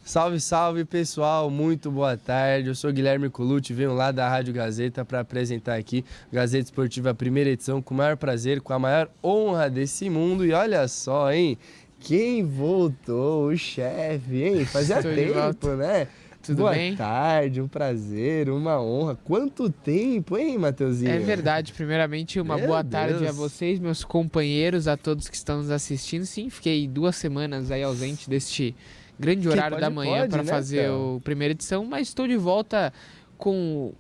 Salve, salve pessoal, muito boa tarde. Eu sou Guilherme Colucci, venho lá da Rádio Gazeta para apresentar aqui Gazeta Esportiva, primeira edição, com o maior prazer, com a maior honra desse mundo. E olha só, hein, quem voltou? O chefe, hein? Fazia tempo, né? Tudo bem? Boa tarde, um prazer, uma honra. Quanto tempo, hein, Mateuzinho? É verdade. Primeiramente, uma boa tarde a vocês, meus companheiros, a todos que estão nos assistindo. Sim, fiquei 2 semanas aí ausente deste grande horário da manhã para fazer a primeira edição, mas estou de volta com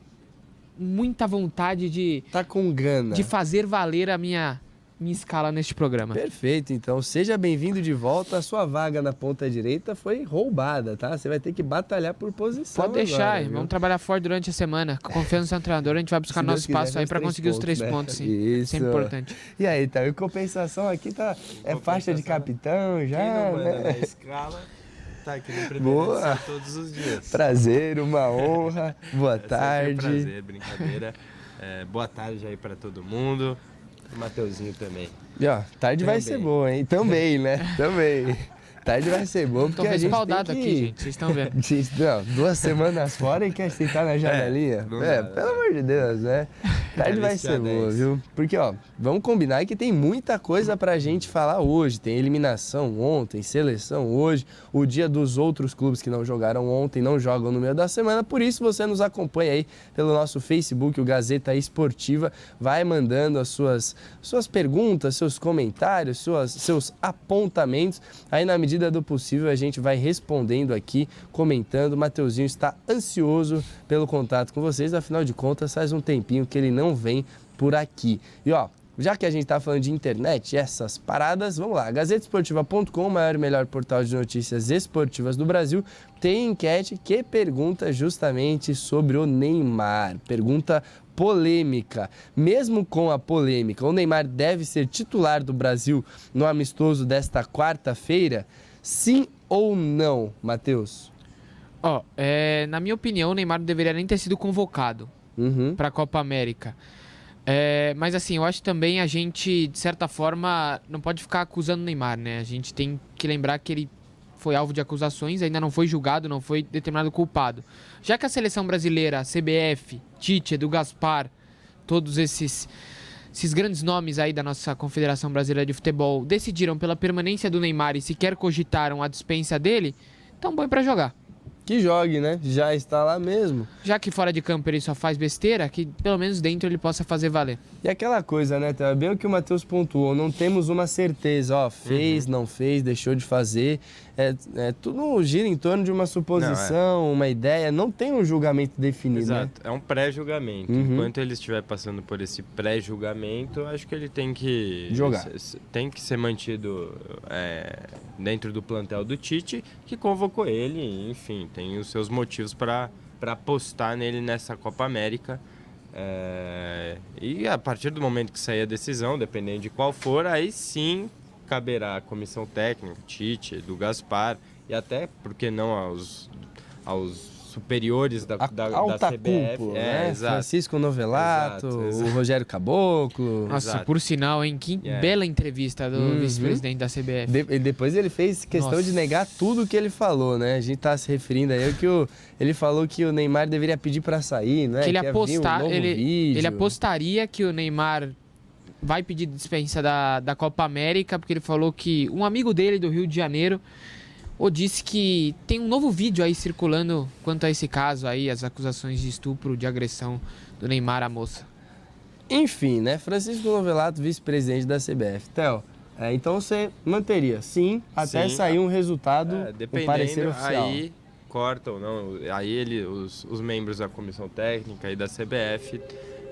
muita vontade de... Tá com gana. De fazer valer a minha escala neste programa. Perfeito, então seja bem-vindo de volta. A sua vaga na ponta direita foi roubada, tá? Você vai ter que batalhar por posição. Pode deixar, agora, vamos trabalhar forte durante a semana. Confiando no seu treinador, a gente vai buscar nosso espaço aí para conseguir os 3 pontos, sim. Isso. Isso é importante. E aí, então, em compensação aqui tá faixa de capitão já, quem não manda né? na escala tá aqui no primeiro edição todos os dias. Prazer, uma honra. Boa tarde. Prazer, brincadeira. Boa tarde aí para todo mundo. O Mateuzinho também. E ó, tarde vai ser boa, hein? Também, né? Também. Tarde vai ser boa, porque a gente tem que... aqui, gente. Vocês estão vendo. Não, 2 semanas fora e quer sentar na janelinha? Pelo amor de Deus, né? Tarde vai ser boa, viu? Porque, ó, vamos combinar que tem muita coisa pra gente falar hoje. Tem eliminação ontem, seleção hoje, o dia dos outros clubes que não jogaram ontem, não jogam no meio da semana. Por isso, você nos acompanha aí pelo nosso Facebook, o Gazeta Esportiva. Vai mandando as suas perguntas, seus comentários, seus apontamentos. Aí, na medida do possível, a gente vai respondendo aqui, comentando. O Mateuzinho está ansioso pelo contato com vocês, afinal de contas, faz um tempinho que ele não vem por aqui. E ó, já que a gente está falando de internet, essas paradas, vamos lá, gazetesportiva.com, o maior e melhor portal de notícias esportivas do Brasil, tem enquete que pergunta justamente sobre o Neymar. Pergunta polêmica. Mesmo com a polêmica, o Neymar deve ser titular do Brasil no amistoso desta quarta-feira? Sim ou não, Matheus? Na minha opinião, o Neymar não deveria nem ter sido convocado para a Copa América. Mas assim, eu acho que também a gente, de certa forma, não pode ficar acusando o Neymar, né? A gente tem que lembrar que ele foi alvo de acusações, ainda não foi julgado, não foi determinado culpado. Já que a seleção brasileira, a CBF, Tite, Edu Gaspar, todos esses grandes nomes aí da nossa Confederação Brasileira de Futebol decidiram pela permanência do Neymar e sequer cogitaram a dispensa dele, então põe pra jogar. Que jogue, né? Já está lá mesmo. Já que fora de campo ele só faz besteira, que pelo menos dentro ele possa fazer valer. E aquela coisa, né, Theo? É bem o que o Matheus pontuou, não temos uma certeza, fez, não fez, deixou de fazer. Tudo gira em torno de uma suposição, uma ideia, não tem um julgamento definido. Exato, né? É um pré-julgamento. Enquanto ele estiver passando por esse pré-julgamento, acho que ele tem que jogar. Tem que ser mantido dentro do plantel do Tite, que convocou ele, enfim, tem os seus motivos para apostar nele nessa Copa América. E a partir do momento que sair a decisão, dependendo de qual for, aí sim caberá à comissão técnica, Tite, do Gaspar, e até, por que não, aos superiores da CBF. Cúpula, né? Exato. Francisco Novelato, exato. O Rogério Caboclo. Nossa, por sinal, hein? Que bela entrevista do vice-presidente da CBF. Depois ele fez questão de negar tudo que ele falou, né? A gente tá se referindo aí que ele falou que o Neymar deveria pedir para sair, né? Que ele apostaria que o Neymar vai pedir dispensa da Copa América, porque ele falou que um amigo dele do Rio de Janeiro disse que tem um novo vídeo aí circulando quanto a esse caso aí, as acusações de estupro, de agressão do Neymar à moça. Enfim, né? Francisco Novelato, vice-presidente da CBF. Theo, então você manteria, sim, até sair um resultado, um parecer oficial. Aí corta ou não, aí os membros da comissão técnica e da CBF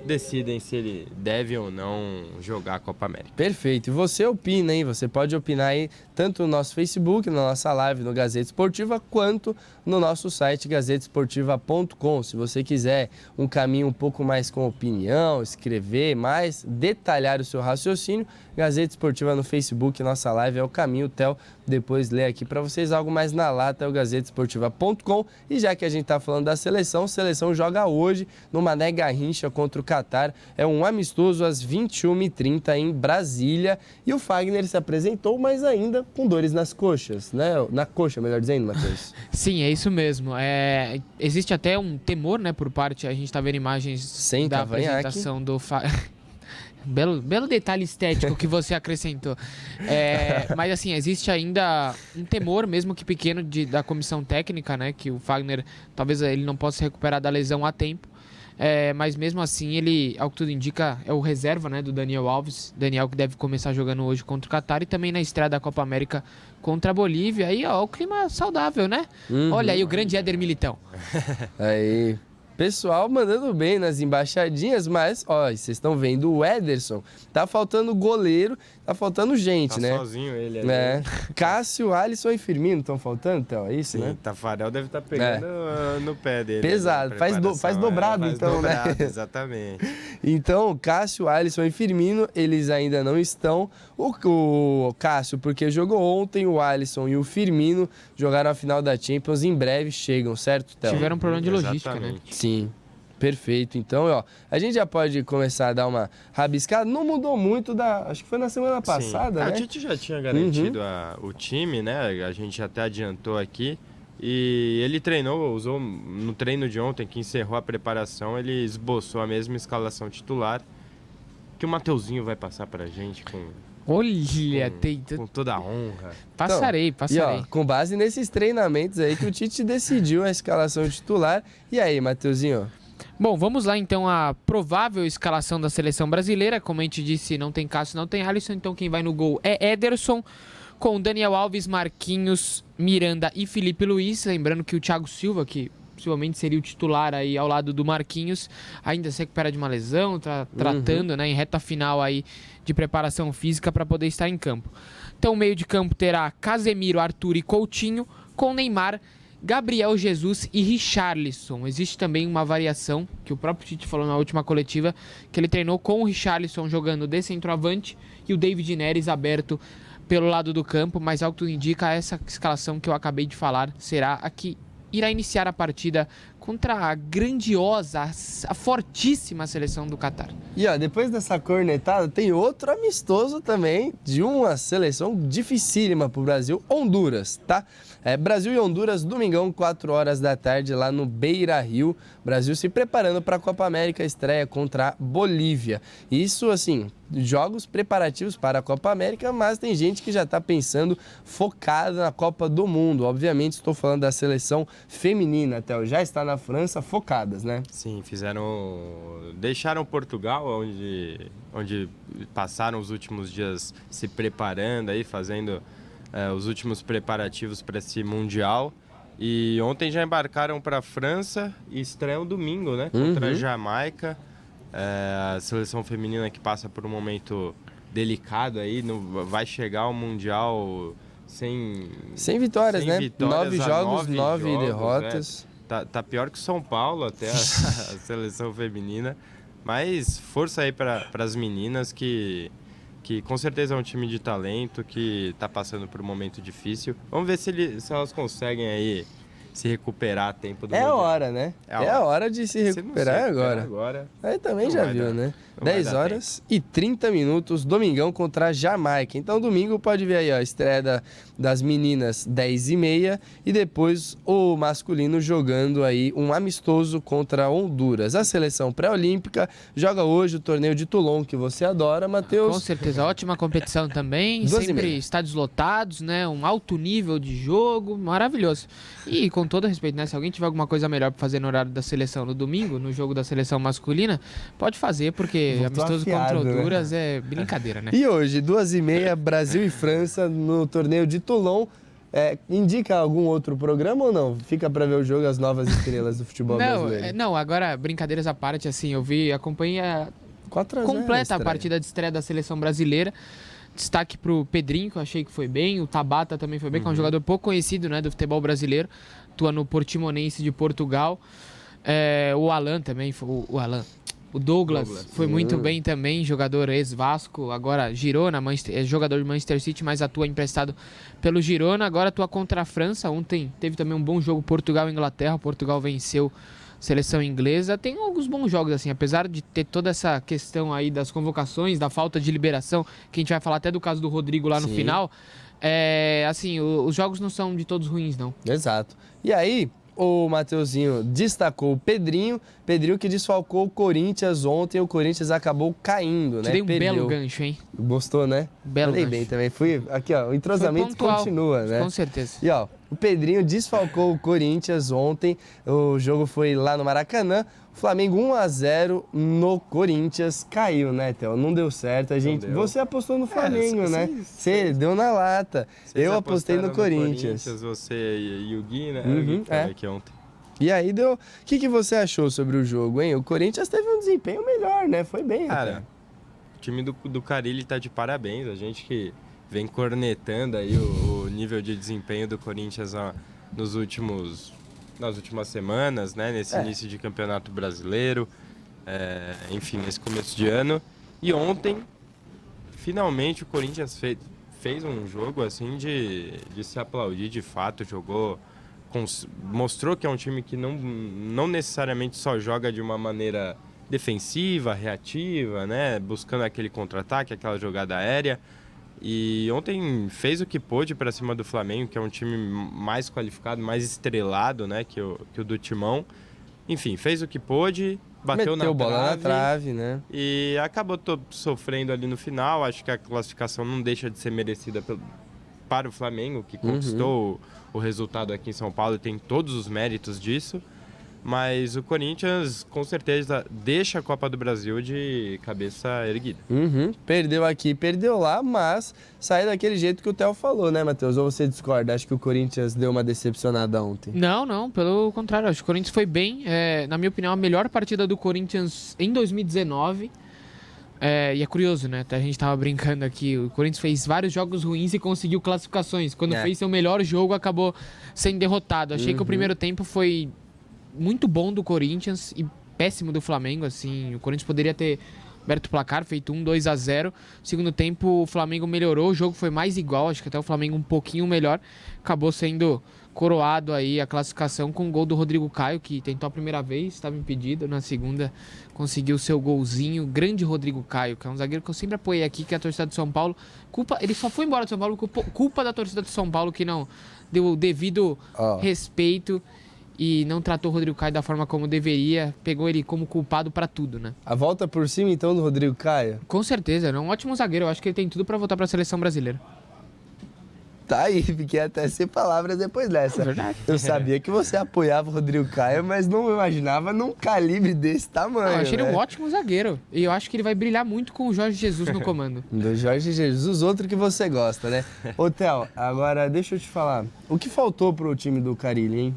decidem se ele deve ou não jogar a Copa América. Perfeito. E você opina, hein? Você pode opinar aí tanto no nosso Facebook, na nossa live no Gazeta Esportiva, quanto no nosso site gazetesportiva.com. Se você quiser um caminho um pouco mais com opinião, escrever mais, detalhar o seu raciocínio, Gazeta Esportiva no Facebook, nossa live é o caminho. O Theo depois lê aqui para vocês algo mais na lata, é o gazetesportiva.com. E já que a gente tá falando da seleção joga hoje no Mané Garrincha contra o Catar. É um amistoso às 21h30 em Brasília. E o Fagner se apresentou, mas ainda com dores nas coxas, né? Na coxa, melhor dizendo, Matheus. Sim, é isso mesmo. Existe até um temor, né, por parte, a gente está vendo imagens sem da cavanhaque. apresentação do Belo detalhe estético que você acrescentou. Mas assim, existe ainda um temor, mesmo que pequeno, da comissão técnica, né? Que o Fagner, talvez ele não possa se recuperar da lesão a tempo. Mas mesmo assim, ele, ao que tudo indica, é o reserva, né, do Daniel Alves. Daniel que deve começar jogando hoje contra o Catar e também na estreia da Copa América contra a Bolívia. Aí, ó, o clima saudável, né? Olha aí o grande Éder Militão. Aí... Pessoal mandando bem nas embaixadinhas, mas, ó, vocês estão vendo o Ederson. Tá faltando goleiro, tá faltando gente, né? Tá sozinho ele ali. Cássio, Alisson e Firmino estão faltando, então, é isso, sim, né? Tafarel deve estar pegando no pé dele. Pesado, faz dobrado, então, né? Exatamente. Então, Cássio, Alisson e Firmino, eles ainda não estão. O Cássio, porque jogou ontem, o Alisson e o Firmino jogaram a final da Champions, em breve chegam, certo, Théo? Tiveram um problema de logística, né? Sim. Perfeito. Então, ó, a gente já pode começar a dar uma rabiscada. Não mudou muito acho que foi na semana passada, né? A Tite já tinha garantido o time, né? A gente até adiantou aqui. E ele usou no treino de ontem, que encerrou a preparação, ele esboçou a mesma escalação titular que o Mateuzinho vai passar pra gente com toda a honra. Passarei. E, ó, com base nesses treinamentos aí que o Tite decidiu a escalação titular. E aí, Mateuzinho? Bom, vamos lá então a provável escalação da seleção brasileira. Como a gente disse, não tem Cássio, não tem Alisson, então quem vai no gol é Ederson, com Daniel Alves, Marquinhos, Miranda e Felipe Luiz. Lembrando que o Thiago Silva, que possivelmente seria o titular aí ao lado do Marquinhos, ainda se recupera de uma lesão, tratando, né, em reta final aí de preparação física para poder estar em campo. Então o meio de campo terá Casemiro, Arthur e Coutinho, com Neymar, Gabriel Jesus e Richarlison. Existe também uma variação, que o próprio Tite falou na última coletiva, que ele treinou com o Richarlison jogando de centroavante e o David Neres aberto pelo lado do campo, mas ao que tudo indica, essa escalação que eu acabei de falar será a que irá iniciar a partida contra a grandiosa, a fortíssima seleção do Catar. E ó, depois dessa cornetada, tem outro amistoso também de uma seleção dificílima pro Brasil, Honduras, tá? Brasil e Honduras, domingão, 4 horas da tarde, lá no Beira-Rio. Brasil se preparando para a Copa América, estreia contra a Bolívia. Isso, assim, jogos preparativos para a Copa América, mas tem gente que já está pensando focada na Copa do Mundo. Obviamente, estou falando da seleção feminina, Théo, já está na França, focadas, né? Sim, deixaram Portugal, onde passaram os últimos dias se preparando aí, fazendo os últimos preparativos para esse Mundial. E ontem já embarcaram para a França e estreiam domingo, né? Contra a Jamaica. A seleção feminina que passa por um momento delicado aí, vai chegar ao Mundial sem vitórias, né? 9 jogos, 9 derrotas. Tá pior que o São Paulo até a seleção feminina. Mas força aí para as meninas que com certeza é um time de talento, que está passando por um momento difícil. Vamos ver se elas conseguem aí se recuperar a tempo do Mundial. Hora, né? É a hora de se recuperar agora. Aí também já viu, né? 10 horas e 30 minutos, domingão contra a Jamaica. Então, domingo pode ver aí, ó, a estreia das meninas 10h30 e depois o masculino jogando aí um amistoso contra Honduras. A seleção pré-olímpica joga hoje o torneio de Toulon, que você adora, Matheus. Com certeza, ótima competição também. Sempre estádios lotados, né? Um alto nível de jogo, maravilhoso. E com todo respeito, né? Se alguém tiver alguma coisa melhor para fazer no horário da seleção no domingo, no jogo da seleção masculina, pode fazer, porque amistoso contra Honduras, né? É brincadeira, né? E hoje, 2h30, Brasil e França no torneio de Toulon. Indica algum outro programa ou não? Fica para ver o jogo, as novas estrelas do futebol brasileiro. Não, agora, brincadeiras à parte, assim, acompanhei completa a partida de estreia da seleção brasileira. Destaque pro Pedrinho, que eu achei que foi bem. O Tabata também foi bem, que é um jogador pouco conhecido, né, do futebol brasileiro. Atua no Portimonense de Portugal. O Alan também, o Douglas foi muito bem também, jogador ex-Vasco, agora Girona, é jogador de Manchester City, mas atua emprestado pelo Girona, agora atua contra a França. Ontem teve também um bom jogo Portugal e Inglaterra. Portugal venceu seleção inglesa. Tem alguns bons jogos, assim, apesar de ter toda essa questão aí das convocações, da falta de liberação, que a gente vai falar até do caso do Rodrigo lá no final. Assim, os jogos não são de todos ruins, não. Exato. E aí, o Mateuzinho destacou o Pedrinho que desfalcou o Corinthians ontem, o Corinthians acabou caindo, né? Te dei um belo gancho, hein? Gostou, né? Belo Falei gancho. bem também. Fui aqui, ó, o entrosamento continua, né? Com certeza. E ó, o Pedrinho desfalcou o Corinthians ontem, o jogo foi lá no Maracanã, o Flamengo 1-0 no Corinthians, caiu, né, Theo? Não deu certo, você apostou no Flamengo, né? Você deu na lata, eu apostei no Corinthians. Você e o Gui, né? Uhum, o Gui aqui ontem. E aí deu... O que você achou sobre o jogo, hein? O Corinthians teve um desempenho melhor, né? Foi bem, cara. até. O time do Carille tá de parabéns. A gente que vem cornetando aí o nível de desempenho do Corinthians nas últimas semanas, né? Nesse início de campeonato brasileiro. Enfim, nesse começo de ano. E ontem, finalmente, o Corinthians fez um jogo assim de se aplaudir de fato. Mostrou que é um time que não necessariamente só joga de uma maneira defensiva, reativa, né? Buscando aquele contra-ataque, aquela jogada aérea. E ontem fez o que pôde para cima do Flamengo, que é um time mais qualificado, mais estrelado, né? que o do Timão. Enfim, fez o que pôde, bateu na bola na trave, né? E acabou sofrendo ali no final. Acho que a classificação não deixa de ser merecida para o Flamengo, que conquistou o resultado aqui em São Paulo e tem todos os méritos disso. Mas o Corinthians, com certeza, deixa a Copa do Brasil de cabeça erguida. Perdeu aqui, perdeu lá, mas saiu daquele jeito que o Theo falou, né, Matheus? Ou você discorda? Acho que o Corinthians deu uma decepcionada ontem. Não, pelo contrário. Acho que o Corinthians foi bem. Na minha opinião, a melhor partida do Corinthians em 2019. E é curioso, né? Até a gente tava brincando aqui. O Corinthians fez vários jogos ruins e conseguiu classificações. Quando fez seu melhor jogo, acabou sendo derrotado. Achei que o primeiro tempo foi muito bom do Corinthians e péssimo do Flamengo, assim. O Corinthians poderia ter aberto o placar, feito 2-0. Segundo tempo, o Flamengo melhorou, o jogo foi mais igual, acho que até o Flamengo um pouquinho melhor. Acabou sendo coroado aí a classificação com o gol do Rodrigo Caio, que tentou a primeira vez, estava impedido. Na segunda, conseguiu seu golzinho. Grande Rodrigo Caio, que é um zagueiro que eu sempre apoiei aqui, que é a torcida de São Paulo. Ele só foi embora de São Paulo, culpa da torcida de São Paulo, que não deu o devido respeito e não tratou o Rodrigo Caio da forma como deveria, pegou ele como culpado pra tudo, né? A volta por cima, então, do Rodrigo Caio? Com certeza, é um ótimo zagueiro, eu acho que ele tem tudo pra voltar pra seleção brasileira. Tá aí, fiquei até sem palavras depois dessa. É verdade. Eu sabia que você apoiava o Rodrigo Caio, mas não imaginava num calibre desse tamanho, Eu achei ele né? um ótimo zagueiro, e eu acho que ele vai brilhar muito com o Jorge Jesus no comando. Do Jorge Jesus, outro que você gosta, né? Ô, Theo, agora deixa eu te falar, o que faltou pro time do Carille, hein?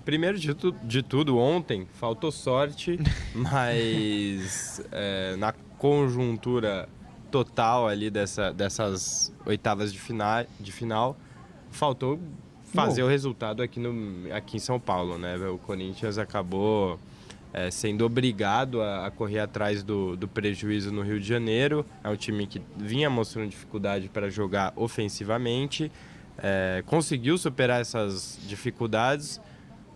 Primeiro de tudo, ontem faltou sorte, mas na conjuntura total ali dessas oitavas de final, faltou fazer o resultado aqui em São Paulo, né? O Corinthians acabou sendo obrigado a correr atrás do prejuízo no Rio de Janeiro. É um time que vinha mostrando dificuldade para jogar ofensivamente. Conseguiu superar essas dificuldades,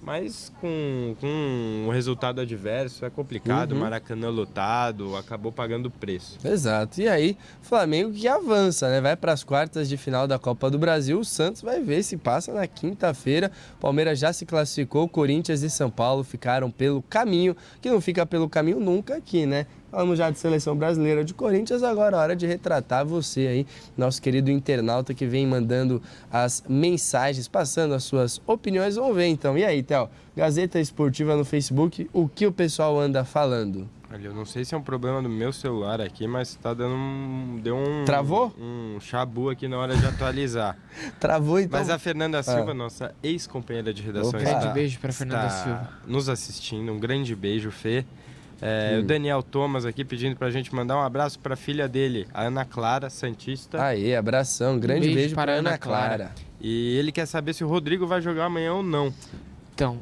mas com um resultado adverso é complicado. Maracanã lotado, acabou pagando o preço. Exato. E aí, Flamengo que avança, né? Vai para as quartas de final da Copa do Brasil. O Santos vai ver se passa na quinta-feira. Palmeiras já se classificou. Corinthians e São Paulo ficaram pelo caminho, que não fica pelo caminho nunca aqui, né? Falamos já de seleção brasileira de Corinthians, agora é hora de retratar você aí, nosso querido internauta que vem mandando as mensagens, passando as suas opiniões. Vamos ver então. E aí, Theo, Gazeta Esportiva no Facebook, o que o pessoal anda falando? Olha, eu não sei se é um problema do meu celular aqui, mas tá dando Travou? Um chabu aqui na hora de atualizar. Travou então? Mas a Fernanda Silva, nossa ex-companheira de redação, Um grande beijo para Fernanda Silva. Nos assistindo, um grande beijo, Fê. O Daniel Thomas aqui pedindo pra gente mandar um abraço pra filha dele, a Ana Clara, santista. Aí, abração, grande beijo para Ana Clara. E ele quer saber se o Rodrigo vai jogar amanhã ou não. Então,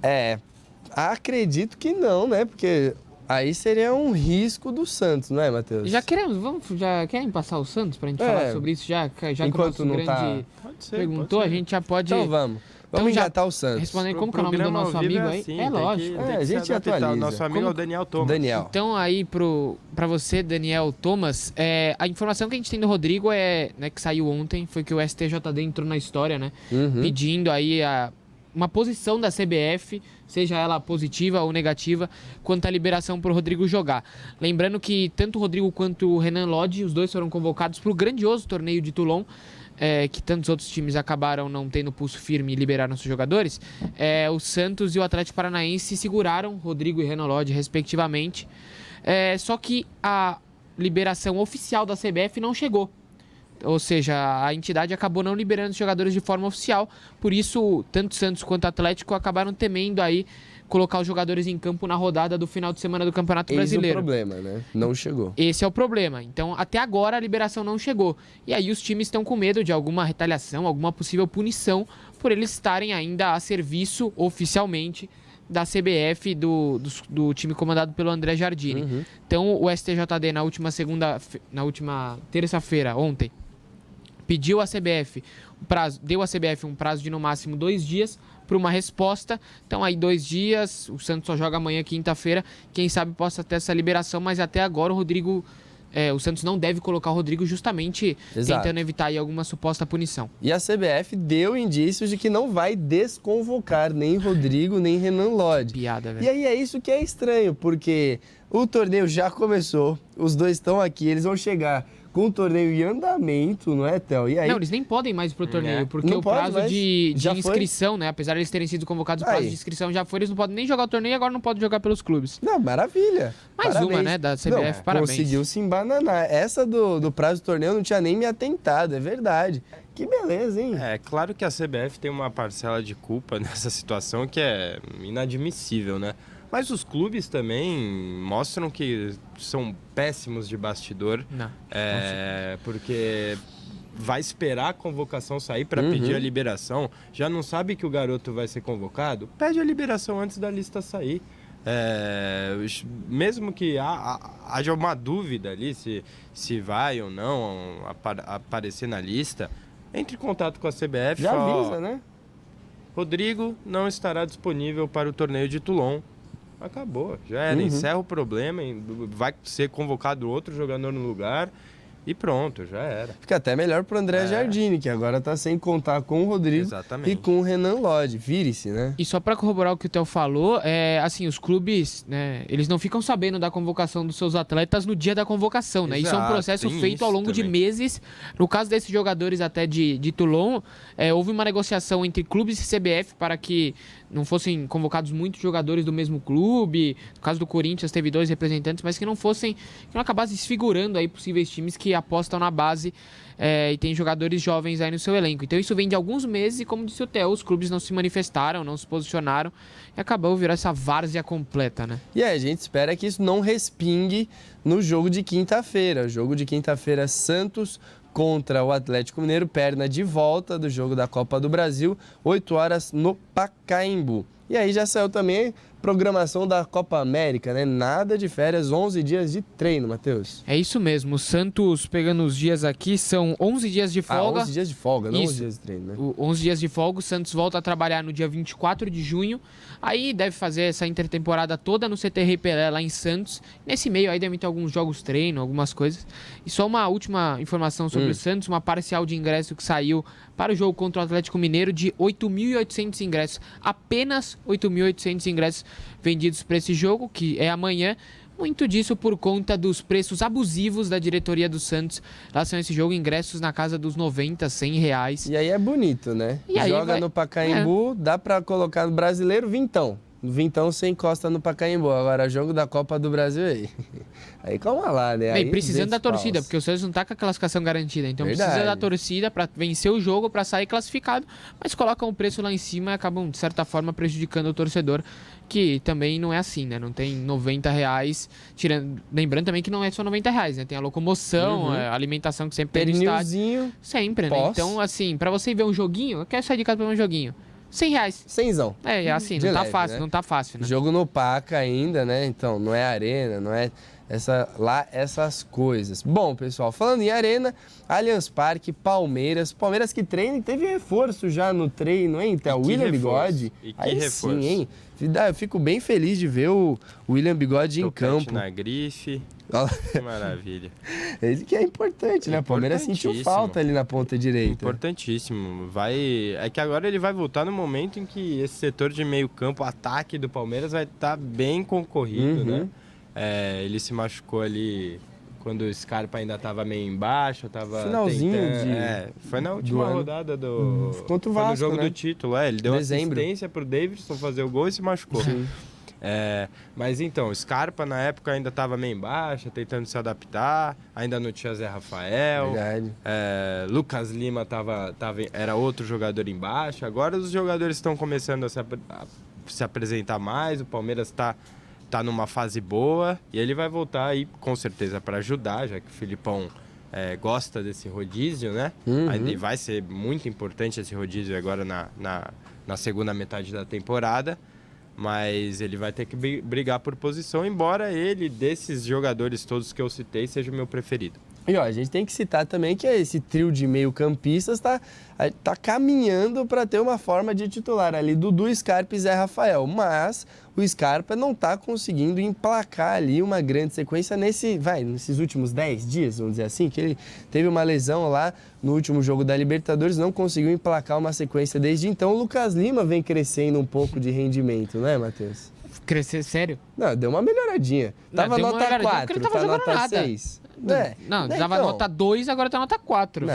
acredito que não, né? Porque aí seria um risco do Santos, não é, Matheus? já querem passar o Santos pra gente falar sobre isso já que o nosso não grande tá... perguntou, a gente já pode... Então vamos. Vamos engatar o Santos. Respondendo como que é o nome do nosso amigo aí? Assim, lógico. A gente atualiza. O nosso amigo é o Daniel Thomas. Daniel. Então aí pra você, Daniel Thomas, a informação que a gente tem do Rodrigo né, que saiu ontem, foi que o STJD entrou na história, né? Pedindo aí uma posição da CBF, seja ela positiva ou negativa, quanto à liberação para o Rodrigo jogar. Lembrando que tanto o Rodrigo quanto o Renan Lodge, os dois foram convocados para o grandioso torneio de Toulon, que tantos outros times acabaram não tendo pulso firme e liberaram seus jogadores. O Santos e o Atlético Paranaense seguraram Rodrigo e Renan Lodge, respectivamente. Só que a liberação oficial da CBF não chegou. Ou seja, a entidade acabou não liberando os jogadores de forma oficial. Por isso, tanto Santos quanto Atlético acabaram temendo aí colocar os jogadores em campo na rodada do final de semana do Campeonato Brasileiro. Esse é o problema, né? Não chegou. Esse é o problema. Então, até agora a liberação não chegou. E aí os times estão com medo de alguma retaliação, alguma possível punição por eles estarem ainda a serviço oficialmente da CBF, do time comandado pelo André Jardine. Então, o STJD na última terça-feira, ontem, pediu à CBF deu à CBF um prazo de no máximo 2 dias para uma resposta. Então aí 2 dias, o Santos só joga amanhã, quinta-feira, quem sabe possa ter essa liberação, mas até agora o Santos não deve colocar o Rodrigo justamente tentando evitar aí alguma suposta punição. E a CBF deu indícios de que não vai desconvocar nem Rodrigo, nem Renan Lodge. Piada, velho. E aí é isso que é estranho, porque o torneio já começou, os dois estão aqui, eles vão chegar com o torneio em andamento, não é, Theo? E aí... Não, eles nem podem mais ir pro torneio, porque não o prazo de inscrição, foi? Né? Apesar de eles terem sido convocados, o prazo de inscrição já foi, eles não podem nem jogar o torneio e agora não podem jogar pelos clubes. Não, maravilha. Mais parabéns. Uma, né, da CBF, parabéns. Conseguiu se embananar. Essa do prazo do torneio eu não tinha nem me atentado, é verdade. Que beleza, hein? É claro que a CBF tem uma parcela de culpa nessa situação que é inadmissível, né? Mas os clubes também mostram que são péssimos de bastidor. Não. Porque vai esperar a convocação sair para pedir a liberação. Já não sabe que o garoto vai ser convocado? Pede a liberação antes da lista sair. Mesmo que haja uma dúvida ali se vai ou não aparecer na lista, entre em contato com a CBF. Já avisa, né? Rodrigo não estará disponível para o torneio de Toulon. Acabou, já era, encerra o problema, vai ser convocado outro jogador no lugar e pronto, já era. Fica até melhor pro André Jardine, que agora tá sem contar com o Rodrigo e com o Renan Lodge. Vire-se, né? E só para corroborar o que o Theo falou, assim, os clubes, né, eles não ficam sabendo da convocação dos seus atletas no dia da convocação, né? Isso é um processo feito ao longo de meses. No caso desses jogadores até de Toulon, houve uma negociação entre clubes e CBF para que não fossem convocados muitos jogadores do mesmo clube. No caso do Corinthians teve 2 representantes, mas que não acabassem desfigurando aí possíveis times que apostam na base e tem jogadores jovens aí no seu elenco. Então isso vem de alguns meses e, como disse o Theo, os clubes não se manifestaram, não se posicionaram e acabou virando essa várzea completa, né? E aí, a gente espera que isso não respingue no jogo de quinta-feira. O jogo de quinta-feira, Santos contra o Atlético Mineiro, perna de volta do jogo da Copa do Brasil, 8 horas no Pacaembu. E aí já saiu também programação da Copa América, né? Nada de férias, 11 dias de treino, Matheus. É isso mesmo, o Santos pegando os dias aqui, são 11 dias de folga. 11 dias de folga, não 11 dias de treino, né? 11 dias de folga, o Santos volta a trabalhar no dia 24 de junho, aí deve fazer essa intertemporada toda no CT Rei Pelé lá em Santos. Nesse meio aí devem ter alguns jogos treino, algumas coisas. E só uma última informação sobre o Santos, uma parcial de ingresso que saiu para o jogo contra o Atlético Mineiro de 8.800 ingressos. Apenas 8.800 ingressos vendidos para esse jogo, que é amanhã. Muito disso por conta dos preços abusivos da diretoria do Santos em relação a esse jogo, ingressos na casa dos 90, 100 reais. E aí é bonito, né? E aí joga no Pacaembu, dá pra colocar no Brasileiro, vintão. Vintão você encosta no Pacaembu. Agora, jogo da Copa do Brasil aí. Aí calma lá, né? Aí, precisando da torcida, porque o Santos não tá com a classificação garantida. Então precisa da torcida para vencer o jogo, para sair classificado. Mas colocam o preço lá em cima e acabam, de certa forma, prejudicando o torcedor. Que também não é assim, né? Não tem 90 reais. Lembrando também que não é só 90 reais, né? Tem a locomoção, a alimentação que sempre tem no estádio. Sempre, né? Então, assim, pra você ver um joguinho, eu quero sair de casa pra ver um joguinho. R$100. Cenzão. É assim, não tá fácil, né? Não tá fácil, né? Jogo no Paca ainda, né? Então, não é arena, não é essas coisas. Bom, pessoal, falando em arena, Allianz Parque, Palmeiras que treina e teve reforço já no treino, hein? Então, o William Bigode. E que aí reforço. Sim, hein? Eu fico bem feliz de ver o William Bigode em campo. na grife. Que maravilha. Ele que é importante, né? O Palmeiras sentiu falta ali na ponta direita. Importantíssimo. É que agora ele vai voltar no momento em que esse setor de meio campo, ataque do Palmeiras, vai estar bem concorrido, né? Ele se machucou ali quando o Scarpa ainda estava meio embaixo, finalzinho foi na última rodada contra o Vasco, no jogo né? do título. Ele deu assistência pro Davidson fazer o gol e se machucou. Sim. Mas então, o Scarpa na época ainda estava meio embaixo, tentando se adaptar, ainda não tinha Zé Rafael. Verdade. Lucas Lima era outro jogador embaixo. Agora os jogadores estão começando a se apresentar mais, o Palmeiras está numa fase boa e ele vai voltar aí com certeza para ajudar, já que o Filipão gosta desse rodízio, né? E vai ser muito importante esse rodízio agora na segunda metade da temporada, mas ele vai ter que brigar por posição, embora ele, desses jogadores todos que eu citei, seja o meu preferido. E a gente tem que citar também que esse trio de meio-campistas tá caminhando para ter uma forma de titular ali, Dudu, Scarpa e Zé Rafael. Mas o Scarpa não está conseguindo emplacar ali uma grande sequência nesses últimos 10 dias, vamos dizer assim, que ele teve uma lesão lá no último jogo da Libertadores, não conseguiu emplacar uma sequência desde então. O Lucas Lima vem crescendo um pouco de rendimento, né, Matheus? Crescer, sério? Não, deu uma melhoradinha. Tava nota 4, tá nota 6. Não, dava nota 2, agora tá nota 4.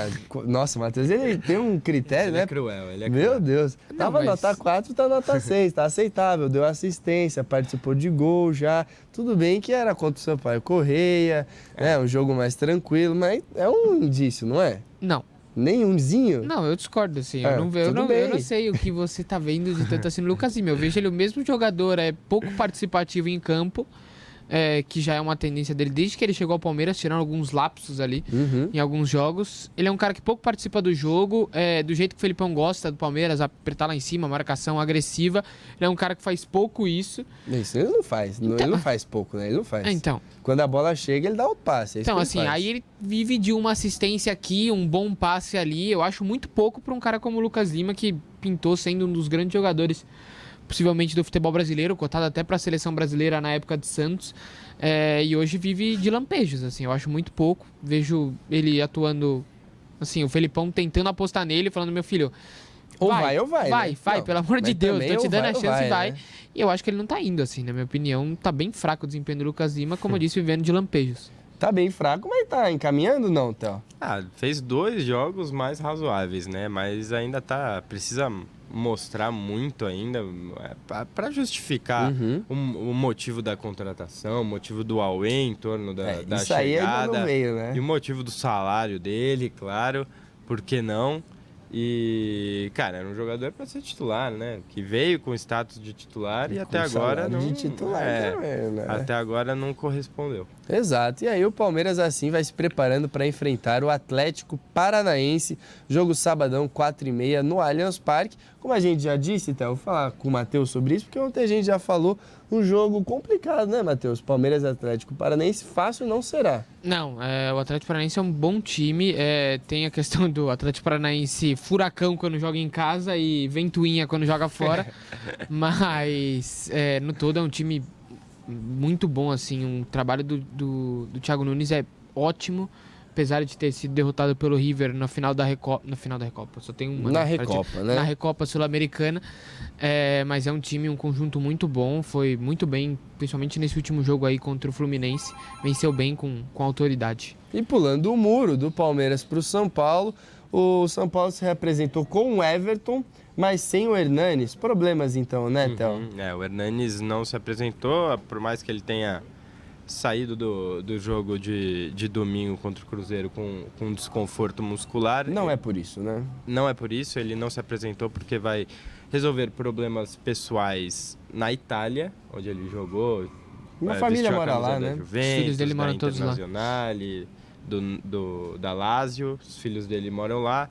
Nossa, o Matheus, ele tem um critério, né? Ele é cruel, Meu Deus. Tava nota 4, tá nota 6, tá aceitável. Deu assistência, participou de gol já. Tudo bem que era contra o Sampaio Correia, né? Um jogo mais tranquilo, mas é um indício, não é? Não. Nenhumzinho? Não, eu discordo, assim. Eu não sei o que você tá vendo de tanto assim no Lucas Lima. Eu vejo ele o mesmo jogador, pouco participativo em campo, que já é uma tendência dele desde que ele chegou ao Palmeiras, tirando alguns lapsos ali em alguns jogos. Ele é um cara que pouco participa do jogo, do jeito que o Felipão gosta do Palmeiras, apertar lá em cima, marcação agressiva. Ele é um cara que faz pouco isso. Isso ele não faz. Então, ele não faz pouco, né? Ele não faz. Então. Quando a bola chega, ele dá o passe. Então, assim, aí ele vive de uma assistência aqui, um bom passe ali. Eu acho muito pouco para um cara como o Lucas Lima, que pintou sendo um dos grandes jogadores, possivelmente do futebol brasileiro, cotado até para a seleção brasileira na época de Santos, e hoje vive de lampejos, assim, eu acho muito pouco. Vejo ele atuando, assim, o Felipão tentando apostar nele, falando, meu filho, vai, vai, pelo amor de Deus, tô te dando a chance e vai. Né? E eu acho que ele não tá indo, assim, na minha opinião, tá bem fraco o desempenho do Lucas Lima, como eu disse, vivendo de lampejos. Tá bem fraco, mas tá encaminhando não, Théo? Fez 2 jogos mais razoáveis, né? Mas ainda precisa mostrar muito ainda para justificar o motivo da contratação, o motivo do auê em torno da isso chegada. Aí ainda não veio, né? E o motivo do salário dele, claro, por que não? E, cara, era um jogador para ser titular, né? Que veio com status de titular e até agora não... de titular também, né? Até agora não correspondeu. Exato. E aí o Palmeiras assim vai se preparando para enfrentar o Atlético Paranaense. Jogo sabadão, 4h30 no Allianz Parque. Como a gente já disse, Théo, vou falar com o Matheus sobre isso, porque ontem a gente já falou um jogo complicado, né, Matheus? Palmeiras e Atlético Paranaense, fácil não será. Não, o Atlético Paranaense é um bom time. Tem a questão do Atlético Paranaense furacão quando joga em casa e ventoinha quando joga fora. Mas, no todo, é um time muito bom, assim. Um trabalho do Thiago Nunes é ótimo. Apesar de ter sido derrotado pelo River na final da Recopa. Na final da Recopa, só tem uma. Na Recopa, né? Na Recopa Sul-Americana. Mas é um time, um conjunto muito bom. Foi muito bem, principalmente nesse último jogo aí contra o Fluminense. Venceu bem com autoridade. E pulando o muro do Palmeiras para o São Paulo, o São Paulo se representou com o Everton, mas sem o Hernanes. Problemas então, né, Théo? O Hernanes não se apresentou, por mais que ele tenha saído do jogo de domingo contra o Cruzeiro com desconforto muscular. Não é por isso, né? Não é por isso, ele não se apresentou porque vai resolver problemas pessoais na Itália, onde ele jogou. Minha família mora lá, né? Os filhos dele moram todos lá. Da Lazio, os filhos dele moram lá.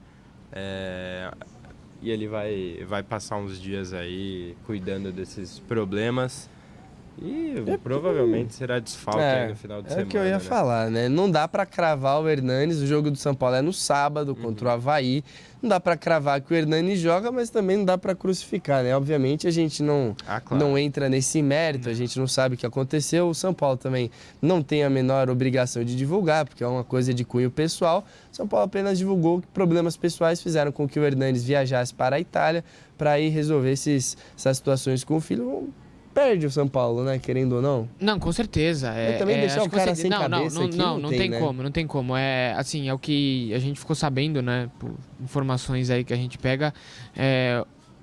e ele vai passar uns dias aí cuidando desses problemas. E provavelmente será desfalque aí no final de semana. É o que eu ia falar, né? Não dá pra cravar o Hernanes, o jogo do São Paulo é no sábado contra o Avaí. Não dá pra cravar que o Hernanes joga, mas também não dá pra crucificar, né? Obviamente a gente não entra nesse mérito, a gente não sabe o que aconteceu. O São Paulo também não tem a menor obrigação de divulgar, porque é uma coisa de cunho pessoal. O São Paulo apenas divulgou que problemas pessoais fizeram com que o Hernanes viajasse para a Itália para ir resolver essas situações com o filho. Perde o São Paulo, né? Querendo ou não. Não, com certeza. Também deixar o cara sem cabeça aqui não tem como, não tem como. É assim, é o que a gente ficou sabendo, né? Por informações aí que a gente pega.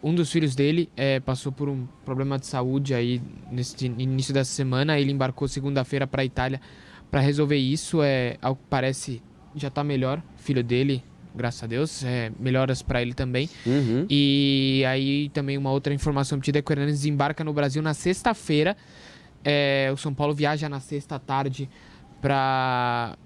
Um dos filhos dele passou por um problema de saúde aí nesse início dessa semana. Ele embarcou segunda-feira para a Itália para resolver isso. Ao que parece, já tá melhor. Filho dele, graças a Deus, melhoras para ele também. E aí também uma outra informação obtida é que o Hernanes desembarca no Brasil na sexta-feira. O São Paulo viaja na sexta tarde para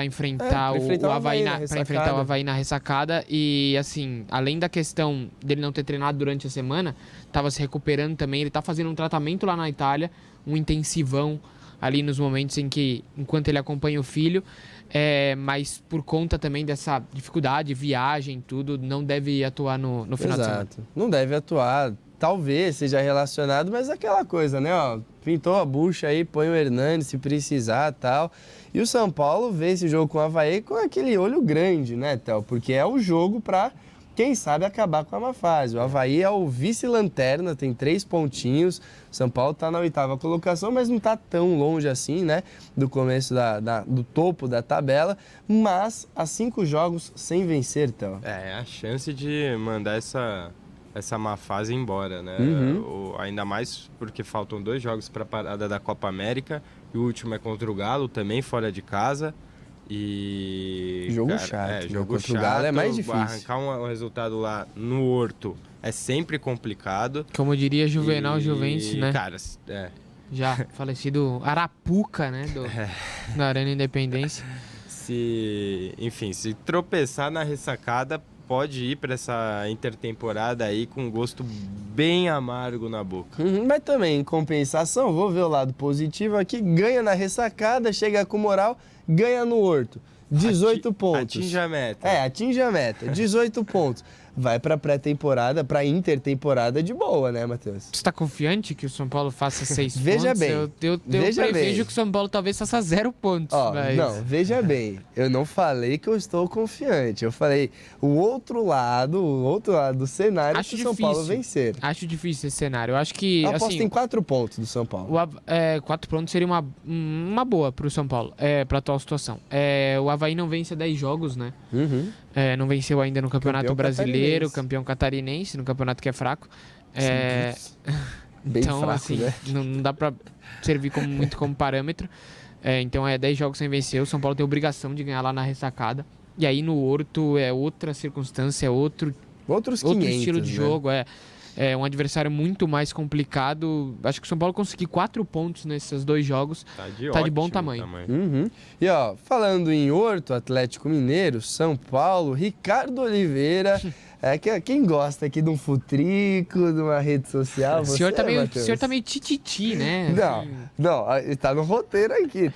enfrentar o Avaí na ressacada. E assim, além da questão dele não ter treinado durante a semana, estava se recuperando também. Ele está fazendo um tratamento lá na Itália, um intensivão ali nos momentos enquanto ele acompanha o filho. Mas por conta também dessa dificuldade, viagem, tudo, não deve atuar no final de semana. Não deve atuar, talvez seja relacionado, mas aquela coisa, né? Ó, pintou a bucha aí, põe o Hernanes se precisar e tal. E o São Paulo vê esse jogo com o Avaí com aquele olho grande, né, Théo? Porque é o jogo para, quem sabe, acabar com a má fase. O Avaí é o vice-lanterna, tem 3 pontinhos. O São Paulo está na 8ª colocação, mas não está tão longe assim, né? Do começo do topo da tabela. Mas há 5 jogos sem vencer, Théo. A chance de mandar essa má fase embora, né? Ainda mais porque faltam 2 jogos para a parada da Copa América. E o último é contra o Galo, também fora de casa. E jogo chato. Jogo contra chato. O Galo é mais difícil. Arrancar um resultado lá no Horto é sempre complicado. Como diria Juvenal Juventus, né? Cara, já falecido Arapuca, né? Da Arena Independência. Se tropeçar na ressacada, pode ir para essa intertemporada aí com gosto bem amargo na boca. Mas também, em compensação, vou ver o lado positivo aqui, ganha na ressacada, chega com moral, ganha no Horto. 18 pontos. Atinge a meta. Atinge a meta. 18 pontos. Vai pra pré-temporada, pra intertemporada de boa, né, Matheus? Você tá confiante que o São Paulo faça 6 pontos? Veja bem. Eu prevejo que o São Paulo talvez faça 0 pontos. Mas... Não, veja bem. Eu não falei que eu estou confiante. Eu falei o outro lado do cenário acho que o difícil. São Paulo vencer. Acho difícil esse cenário. Eu acho que... Eu aposto em 4 pontos do São Paulo. 4 pontos seria uma boa pro São Paulo, pra atual situação. O Avaí não vence há 10 jogos, né? Não venceu ainda no Campeonato Brasileiro, campeão catarinense, no campeonato que é fraco. Bem então, fraco, assim, né? não dá pra servir muito como parâmetro. Então, 10 jogos sem vencer. O São Paulo tem obrigação de ganhar lá na ressacada. E aí, no Horto, é outra circunstância, outro estilo de jogo. É um adversário muito mais complicado. Acho que o São Paulo conseguir 4 pontos nesses 2 jogos tá de bom tamanho. E ó, falando em Horto, Atlético Mineiro, São Paulo, Ricardo Oliveira. Quem gosta aqui de um futrico, de uma rede social? O senhor tá meio tititi, né? Não, tá no roteiro aqui,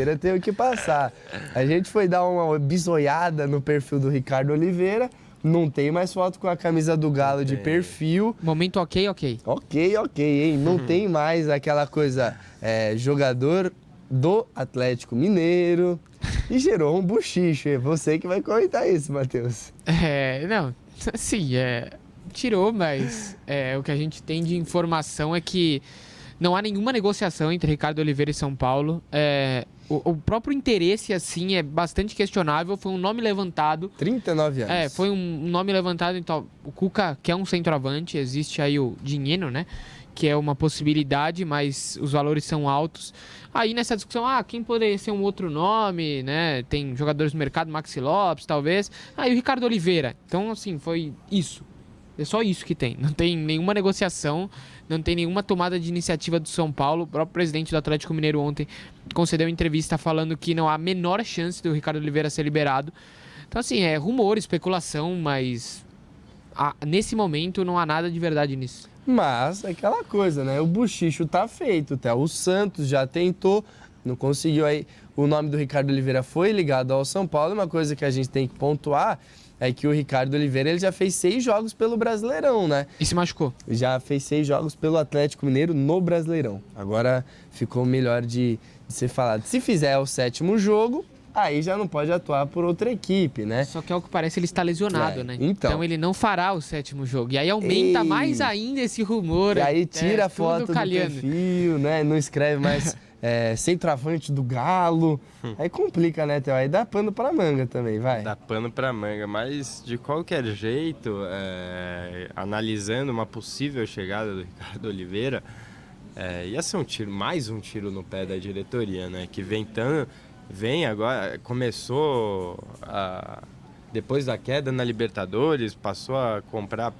eu tenho que passar. A gente foi dar uma bisoiada no perfil do Ricardo Oliveira. Não tem mais foto com a camisa do Galo de perfil. Momento ok. Ok, hein? Não tem mais aquela coisa, jogador do Atlético Mineiro. E gerou um buchicho. É você que vai comentar isso, Matheus. Não, assim, tirou, mas o que a gente tem de informação é que não há nenhuma negociação entre Ricardo Oliveira e São Paulo. O próprio interesse, assim, é bastante questionável. Foi um nome levantado. 39 anos. Foi um nome levantado. Então, o Cuca, que é um centroavante, existe aí o dinheiro, né? Que é uma possibilidade, mas os valores são altos. Aí nessa discussão, quem poderia ser um outro nome, né? Tem jogadores no mercado, Maxi Lopes, talvez. E o Ricardo Oliveira. Então, assim, foi isso. É só isso que tem. Não tem nenhuma negociação, não tem nenhuma tomada de iniciativa do São Paulo. O próprio presidente do Atlético Mineiro ontem concedeu entrevista falando que não há a menor chance do Ricardo Oliveira ser liberado. Então, assim, rumor, especulação, mas nesse momento não há nada de verdade nisso. Mas, aquela coisa, né? O buchicho tá feito, tá? O Santos já tentou, não conseguiu aí. O nome do Ricardo Oliveira foi ligado ao São Paulo. Uma coisa que a gente tem que pontuar é que o Ricardo Oliveira ele já fez 6 jogos pelo Brasileirão, né? E se machucou? Já fez 6 jogos pelo Atlético Mineiro no Brasileirão. Agora ficou melhor de ser falado. Se fizer o 7º jogo, aí já não pode atuar por outra equipe, né? Só que ao que parece ele está lesionado, né? Então Ele não fará o 7º jogo. E aí aumenta mais ainda esse rumor. E aí tira a foto do calhando. perfil, né? Não escreve mais centroavante do Galo. Aí complica, né, Theo? Aí dá pano pra manga também, vai. Dá pano pra manga, mas de qualquer jeito, analisando uma possível chegada do Ricardo Oliveira, ia ser mais um tiro no pé da diretoria, né? Que vem agora, começou depois da queda na Libertadores, passou a comprar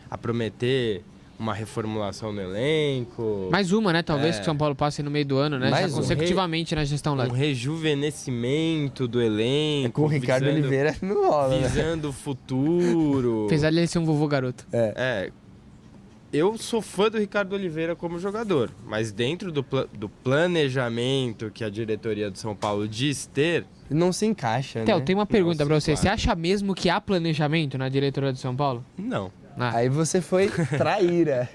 a prometer uma reformulação no elenco. Mais uma, né? Talvez que o São Paulo passe no meio do ano, né? Já consecutivamente na gestão lá. Um rejuvenescimento do elenco. Com o Ricardo Oliveira não rola, visando o futuro. Apesar de ele ser um vovô garoto. Eu sou fã do Ricardo Oliveira como jogador, mas dentro do planejamento que a diretoria do São Paulo diz ter... Não se encaixa, Theo, né? tem uma pergunta pra você. Você acha mesmo que há planejamento na diretoria do São Paulo? Não. Aí você foi traíra.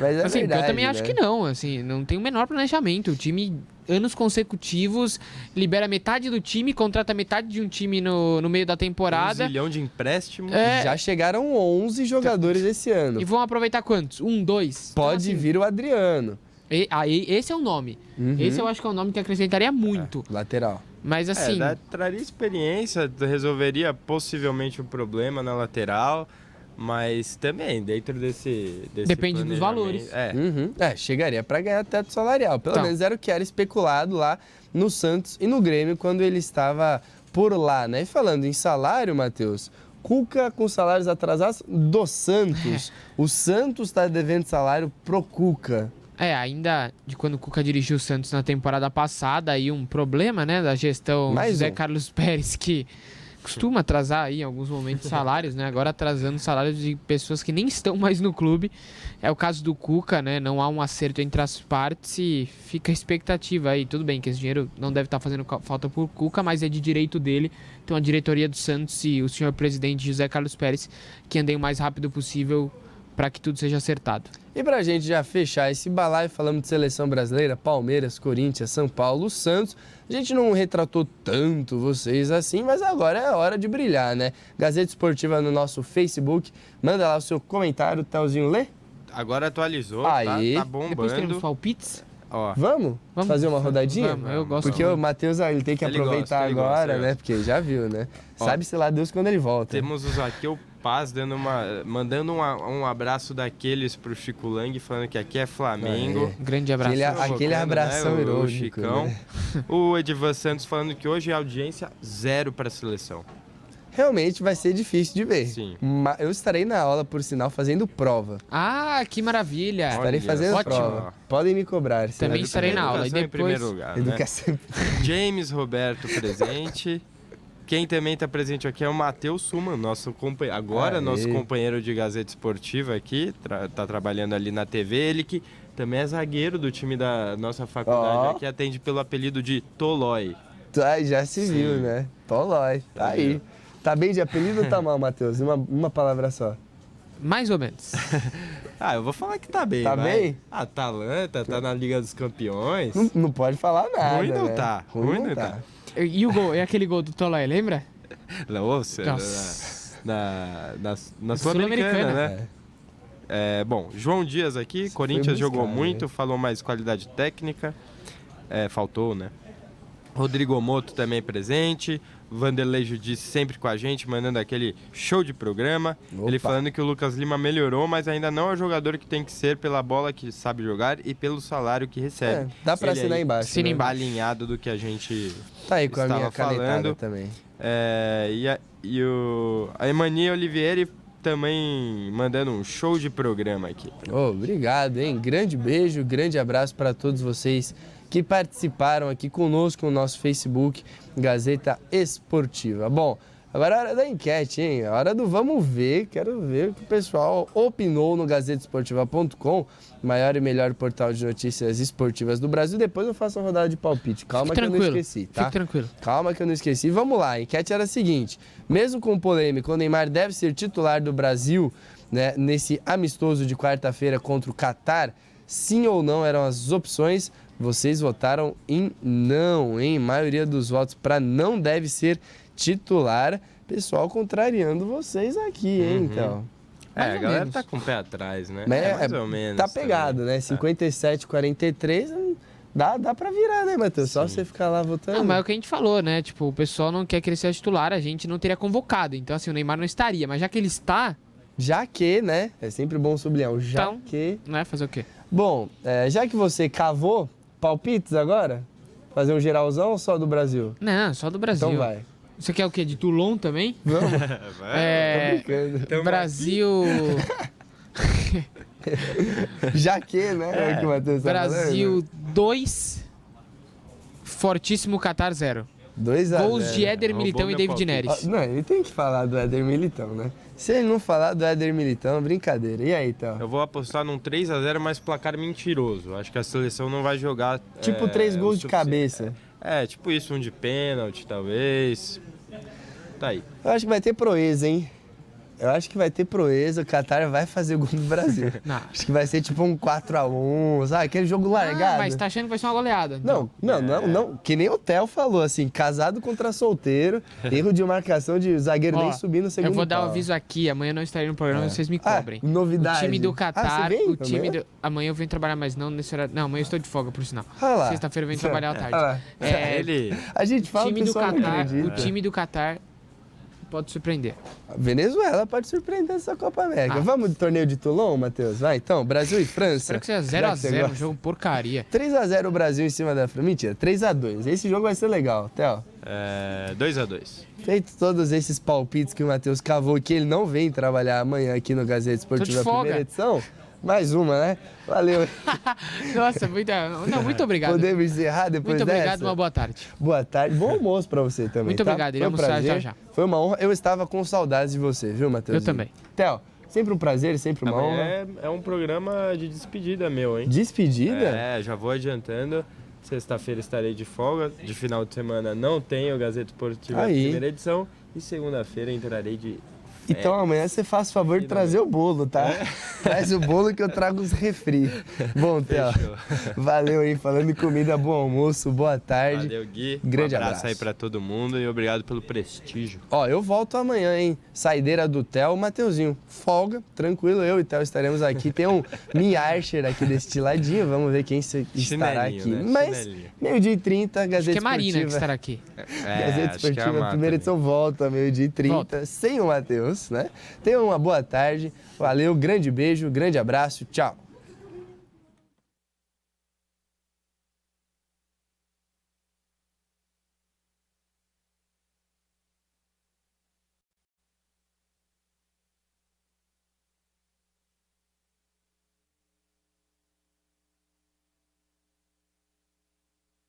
Mas assim, verdade, eu também acho que não. Assim, não tem o menor planejamento. O time, anos consecutivos, libera metade do time, contrata metade de um time no meio da temporada. 1 zilhão de empréstimos. Já chegaram 11 jogadores esse ano. E vão aproveitar quantos? 1, 2? Pode então, assim, vir o Adriano. Esse é o nome. Esse eu acho que é um nome que acrescentaria muito. Lateral. Mas assim... traria experiência, resolveria possivelmente o problema na lateral... Mas também, dentro desse depende dos valores. Chegaria para ganhar teto salarial. Pelo menos era o que era especulado lá no Santos e no Grêmio quando ele estava por lá, né? E falando em salário, Matheus, Cuca com salários atrasados do Santos. O Santos está devendo salário pro Cuca. Ainda de quando o Cuca dirigiu o Santos na temporada passada, aí um problema, né, da gestão José Carlos Pérez, que costuma atrasar aí em alguns momentos salários, né? Agora atrasando salários de pessoas que nem estão mais no clube. É o caso do Cuca, né? Não há um acerto entre as partes e fica a expectativa aí. Tudo bem que esse dinheiro não deve estar fazendo falta por Cuca, mas é de direito dele. Então a diretoria do Santos e o senhor presidente José Carlos Pérez que andem o mais rápido possível para que tudo seja acertado. E pra gente já fechar esse balaio, falamos de seleção brasileira, Palmeiras, Corinthians, São Paulo, Santos. A gente não retratou tanto vocês assim, mas agora é a hora de brilhar, né? Gazeta Esportiva no nosso Facebook. Manda lá o seu comentário, Thelzinho lê. Agora atualizou, aí. Tá bombando. Depois teremos palpites. Vamos fazer uma rodadinha? Vamos, eu gosto. Porque o Matheus ele tem que aproveitar agora, né? Porque já viu, né? Sabe-se lá Deus quando ele volta. Temos o Zaqueu Paz mandando um abraço daqueles pro Chico Lang, falando que aqui é Flamengo. Grande abraço. Aquele abração irônico. O Chicão. Né? O Edivan Santos falando que hoje a audiência 0 para a seleção. Realmente vai ser difícil de ver. Sim. Eu estarei na aula, por sinal, fazendo prova. Que maravilha. Estarei fazendo prova. Podem me cobrar. Também estarei na aula. E depois... em primeiro lugar, educação. Né? James Roberto presente. Quem também está presente aqui é o Matheus Suman, nosso companheiro de Gazeta Esportiva aqui, tá trabalhando ali na TV, ele que também é zagueiro do time da nossa faculdade, aqui atende pelo apelido de Tolói. Já se viu, né? Tolói, tá aí. Tá bem de apelido ou tá mal, Matheus? Uma palavra só. Mais ou menos. Eu vou falar que tá bem. Tá bem? Atalanta, tá na Liga dos Campeões. Não pode falar nada, Ruim não né? tá. Ruim não tá. E o gol? É aquele gol do Tolói, lembra? Nossa, na Sul-Americana, né? Bom, João Dias aqui, Corinthians jogou muito, falou mais qualidade técnica. Faltou, né? Rodrigo Moto também presente. Vanderlei Judice sempre com a gente, mandando aquele show de programa. Opa. Ele falando que o Lucas Lima melhorou, mas ainda não é o jogador que tem que ser pela bola que sabe jogar e pelo salário que recebe. Dá pra assinar embaixo. Né? Alinhado do que a gente tá aí com estava a minha falando também. A Emani Olivieri também mandando um show de programa aqui. Obrigado, hein? Grande beijo, grande abraço para todos vocês que participaram aqui conosco no nosso Facebook Gazeta Esportiva. Bom, Agora é a hora da enquete, hein? A hora do vamos ver. Quero ver o que o pessoal opinou no gazetesportiva.com, maior e melhor portal de notícias esportivas do Brasil. Depois eu faço uma rodada de palpite. Calma que eu não esqueci, tá? Fique tranquilo. Calma que eu não esqueci. Vamos lá, a enquete era a seguinte. Mesmo com polêmica, o Neymar deve ser titular do Brasil, né, nesse amistoso de quarta-feira contra o Catar? Sim ou não eram as opções. Vocês votaram em não, hein? Maioria dos votos para não deve ser titular. Pessoal contrariando vocês aqui, hein, então. A galera tá com o pé atrás, né? Mais ou menos. Tá pegado, também, né? 57, 43, dá pra virar, né, Matheus? Só você ficar lá votando. Não, mas é o que a gente falou, né? Tipo, o pessoal não quer que ele seja titular, a gente não teria convocado. Então, assim, o Neymar não estaria. Mas já que ele está... Já que, né? É sempre bom sublinhar. Já que... Né? Fazer o quê? Bom, já que você cavou, palpites agora? Fazer um geralzão ou só do Brasil? Não, só do Brasil. Então vai. Você quer o quê? De Toulon também? Vamos. Tô brincando. Brasil... Já que, né? É o que o Matheus tá Brasil 2, fortíssimo Qatar 0. 2-0. Gols de Éder Militão e David Neres. Não, ele tem que falar do Éder Militão, né? Se ele não falar do Éder Militão, brincadeira. E aí, então? Eu vou apostar num 3-0, mas placar mentiroso. Acho que a seleção não vai jogar... Tipo 3 gols de cabeça. Tipo isso, um de pênalti, talvez. Tá aí. Eu acho que vai ter proeza, hein? Eu acho que vai ter proeza, o Qatar vai fazer gol do Brasil. Não. Acho que vai ser tipo um 4-1, sabe? Aquele jogo largado. Mas tá achando que vai ser uma goleada. Então. Não. Que nem o Theo falou, assim, casado contra solteiro, erro de marcação de zagueiro nem subir no segundo Eu vou dar pau. um aviso aqui, amanhã eu não estarei no programa, vocês me cobrem. Novidade. O time do Qatar, você vem? o time do... Amanhã eu venho trabalhar, mas não nesse horário. Não, amanhã eu estou de folga, por sinal. Sexta-feira eu venho trabalhar à tarde. A gente fala time que do Qatar, o time do Qatar pode surpreender. A Venezuela pode surpreender essa Copa América. Vamos de torneio de Toulon, Matheus? Vai então, Brasil e França. Espero que seja 0x0, um jogo porcaria. 3-0 o Brasil em cima da França. Mentira, 3-2. Esse jogo vai ser legal, Theo. 2-2. Feito todos esses palpites que o Matheus cavou, que ele não vem trabalhar amanhã aqui no Gazeta Esportiva, primeira edição. Mais uma, né? Valeu. Nossa, muito obrigado. Podemos encerrar depois dessa? Muito obrigado, uma boa tarde. Boa tarde, bom almoço pra você também. Muito obrigado, iremos almoçar já. Foi uma honra. Eu estava com saudades de você, viu, Matheus? Eu também. Theo, sempre um prazer, sempre uma honra. É um programa de despedida meu, hein? Despedida? Já vou adiantando. Sexta-feira estarei de folga. De final de semana não tenho Gazeta Esportiva primeira edição. E segunda-feira entrarei de... Então amanhã você faz o favor de trazer o bolo, tá? Traz o bolo que eu trago os refri. Bom, Theo, valeu aí, falando em comida, bom almoço, boa tarde. Valeu, Gui. Grande abraço aí pra todo mundo e obrigado pelo prestígio. Eu volto amanhã, hein? Saideira do Theo, Mateuzinho. Folga, tranquilo, eu e Theo estaremos aqui. Tem um Mi-Archer aqui deste ladinho, vamos ver quem estará aqui. Né? Mas, meio-dia e 30, Gazeta Acho que é Marina Esportiva. que estará aqui. Gazeta Esportiva, primeira edição, volta, meio-dia e 30, sem o Matheus, né? Tenham uma boa tarde, valeu, grande beijo, grande abraço, tchau.